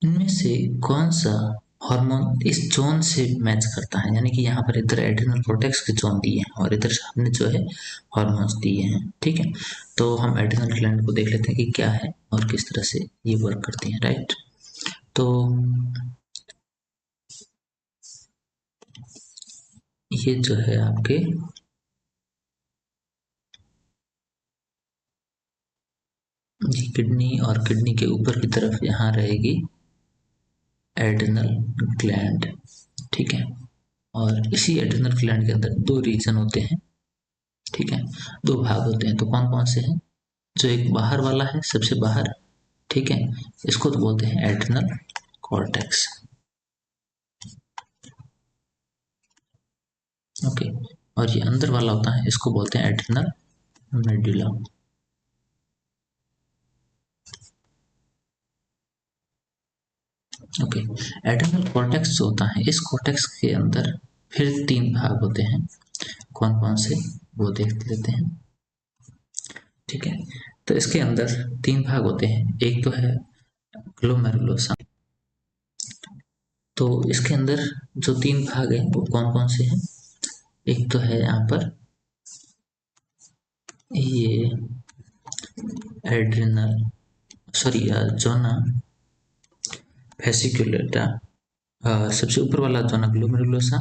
इनमें से कौन सा हार्मोन इस जोन से मैच करता है, यानी कि यहाँ पर इधर एड्रिनल कॉर्टेक्स के जोन दिए हैं और इधर हमने जो है हार्मोन्स दिए हैं। ठीक है, तो हम एड्रिनल ग्लैंड को देख लेते हैं कि क्या है और किस तरह से ये वर्क करती हैं। राइट, तो ये जो है आपके ये किडनी और किडनी के ऊपर की तरफ यहाँ रहेगी एड्रिनल ग्लैंड। ठीक है, और इसी एड्रिनल ग्लैंड के अंदर दो रीजन होते हैं। ठीक है, दो भाग होते हैं, तो कौन कौन से हैं? जो एक बाहर वाला है, सबसे बाहर, ठीक है, इसको तो बोलते हैं एड्रिनल कॉर्टेक्स। ओके, और ये अंदर वाला होता है, इसको बोलते हैं adrenal medulla. Okay, adrenal cortex जो होता है, इस कॉर्टेक्स के अंदर फिर तीन भाग होते हैं। कौन कौन से, वो देख लेते हैं। ठीक है, तो इसके अंदर तीन भाग होते हैं। एक तो है ग्लोमेरुलोसा। तो इसके अंदर जो तीन भाग हैं वो कौन कौन से हैं? एक तो है यहाँ पर ये एड्रिनल सॉरी जोना फेसिकुलेटा, सबसे ऊपर वाला जोना ग्लोमेरुलोसा।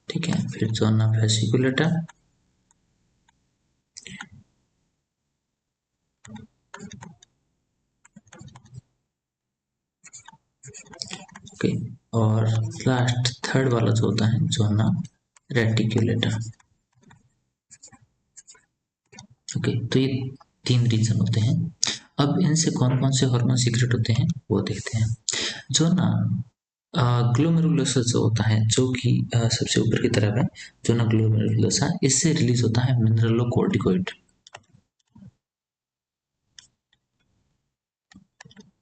ठीक है, फिर जोना फेसिकुलेटा, ओके, और लास्ट थर्ड वाला जो होता है जोना रेटिकुलेटा। ओके, तो ये तीन रीजन होते हैं। अब इनसे कौन कौन से हार्मोन सीक्रेट होते हैं वो देखते हैं। जो ना ग्लोमेरुलोसा जो होता है, जो कि सबसे ऊपर की तरफ है, जो ना ग्लोमेरुलोसा, इससे रिलीज होता है मिनरलोकॉर्टिकोइड।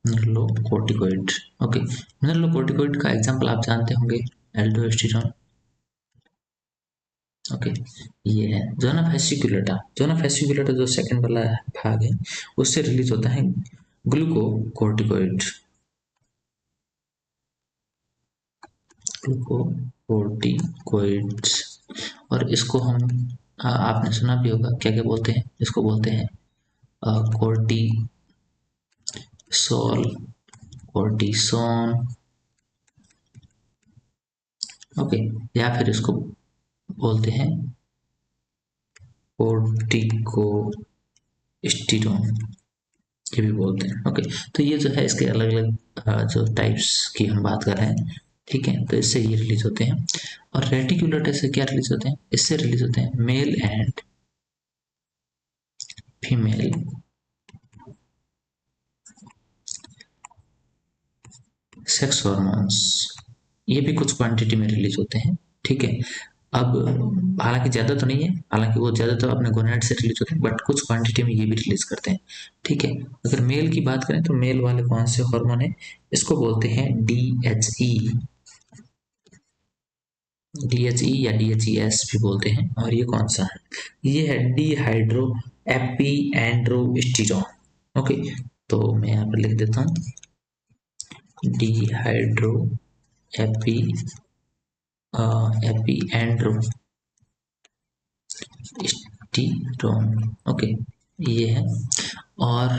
मिनरलोकॉर्टिकोइड, ओके, मिनरलोकॉर्टिकोइड का एग्जांपल आप जानते होंगे, एल्डोस्टेरोन। ओके, ये है जोना फेसिकुलेटा। जोना फेसिकुलेटा जो सेकंड वाला भाग है, उससे रिलीज होता है ग्लूकोकॉर्टिकोइड। ग्लूकोकॉर्टिकोइड्स, और इसको हम आपने सुना भी होगा, क्या क्या बोलते हैं इसको? बोलते हैं कोर्टिसोल, कोर्टिसोन। ओके, या फिर इसको बोलते हैं कोर्टिकोस्टेरोन, ये भी बोलते हैं। ओके, तो ये जो है इसके अलग अलग जो टाइप्स की हम बात कर रहे हैं। ठीक है, तो इससे ये रिलीज होते हैं। और रेटिकुलेटर से क्या रिलीज होते हैं? इससे रिलीज होते हैं male and female sex hormones, ये भी कुछ क्वांटिटी में रिलीज होते हैं। ठीक है, अब हालांकि ज़्यादा तो नहीं है, हालांकि वो ज़्यादा तो अपने गोनेड से रिलीज होते हैं, बट कुछ क्वांटिटी में ये भी रिलीज करते हैं। ठीक है, अगर मेल की बात करें तो मेल वाले कौन से हार्मोन है? इसको बोलते हैं DHE, DHE या DHES भी बोलते हैं। और ये कौन सा है? ये है डिहाइड्रो एपिएंड्रोस्टेरोन। ओके, तो मैं यहाँ पर लिख देता हूँ डिहाइड्रो एपिएंड्रोस्टेरोन। ओके, ये है। और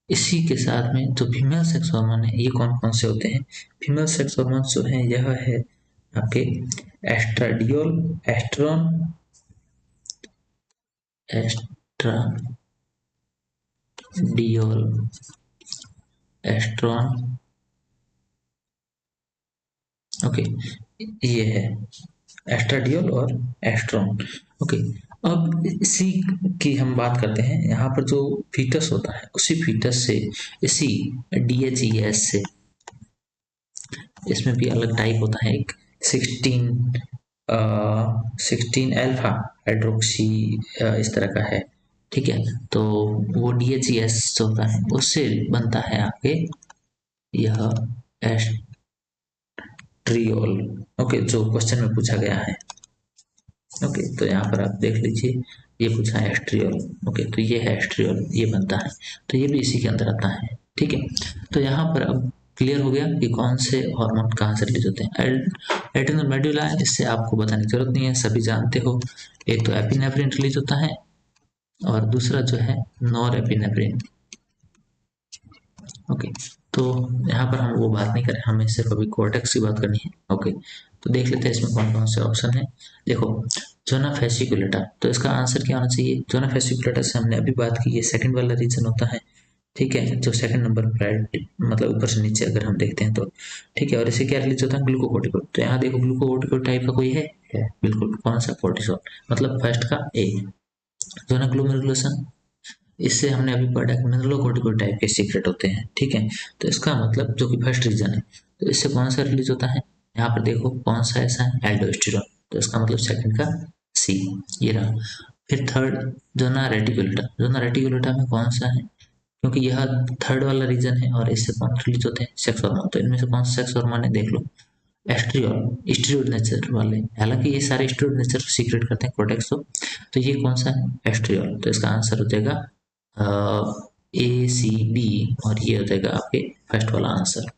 इसी के साथ में जो फीमेल सेक्स हार्मोन है, ये कौन कौन से होते हैं? फीमेल सेक्स हार्मोन जो है, यह है आपके एस्ट्राडियोल, एस्ट्रॉन, एस्ट्राडियोल, एस्ट्रॉन। ओके, ये है एस्ट्राडियोल और एस्ट्रॉन। ओके, अब इसी की हम बात करते हैं। यहाँ पर जो फीटस होता है, उसी फीटस से, इसी DHES से, इसमें भी अलग टाइप होता है एक 16 अल्फा हाइड्रोक्सी, इस तरह का है। ठीक है, तो वो DHES जो होता है, उससे बनता है आपके यह एस्ट्रियोल। ओके, जो क्वेश्चन में पूछा गया है। ओके, तो यहाँ पर आप देख लीजिए, ये पूछा है एस्ट्रियोल। ओके, तो ये है एस्ट्रियोल, ये बनता है, तो ये भी इसी के अंदर आता है। ठीक है, तो यहाँ पर अब क्लियर हो गया कि कौन से हार्मोन कहाँ से रिलीज होते हैं। एड्रेनल मेडुला है, इससे आपको बताने की जरूरत नहीं है, सभी जानते हो। एक तो एपिनेफ्रिन रिलीज होता है और दूसरा जो है नॉर एपिनेफ्रिन। ओके, तो यहाँ पर हम वो बात नहीं करें, हमें सिर्फ अभी कोर्टेक्स की बात करनी है। ओके, तो देख लेते हैं इसमें कौन कौन से ऑप्शन है। देखो, जोना फेसिकुलेटा, तो इसका आंसर क्या होना चाहिए। जोना फेसिकुलेटा से हमने अभी बात की, ये सेकंड वाला रीजन होता है। ठीक है, जो सेकंड नंबर प्रायोरिटी, मतलब ऊपर से नीचे अगर हम देखते हैं तो। ठीक है, और इसे क्या रिलीज होता है, ग्लूकोकोर्टिकोइड। तो यहाँ देखो ग्लूकोकोर्टिकोइड टाइप का कोई है बिल्कुल। कौन सा, कोर्टिसोल, मतलब फर्स्ट का ए। जोना ग्लोमेरुलसन, इससे हमने अभी पढ़ा कि मिनरलोकोर्टिकोइड टाइप के सीक्रेट होते हैं। ठीक है, तो इसका मतलब जो कि फर्स्ट रीजन है, तो इससे कौन सा रिलीज होता है। यहाँ पर देखो कौन सा ऐसा है, एल्डोस्टेरॉन, तो इसका मतलब सेकंड का सी, ये रहा। फिर थर्ड, जोना रेटिकुलेटा। जोना रेटिकुलेटा में कौन सा है, क्योंकि यह थर्ड वाला रीजन है और इससे कौन रिलीज होते हैं, सेक्स हार्मोन। तो इनमें से कौन सा सेक्स हार्मोन है, देख लो, एस्ट्रियोल, स्टीरोइड नेचर वाले। हालांकि ये सारे स्टीरोइड नेचर सीक्रेट करते हैं कोर्टेक्स। तो ये कौन सा है, एस्ट्रियोल, तो इसका आंसर हो जाएगा ए सी बी, और ये हो जाएगा आपके फर्स्ट वाला आंसर।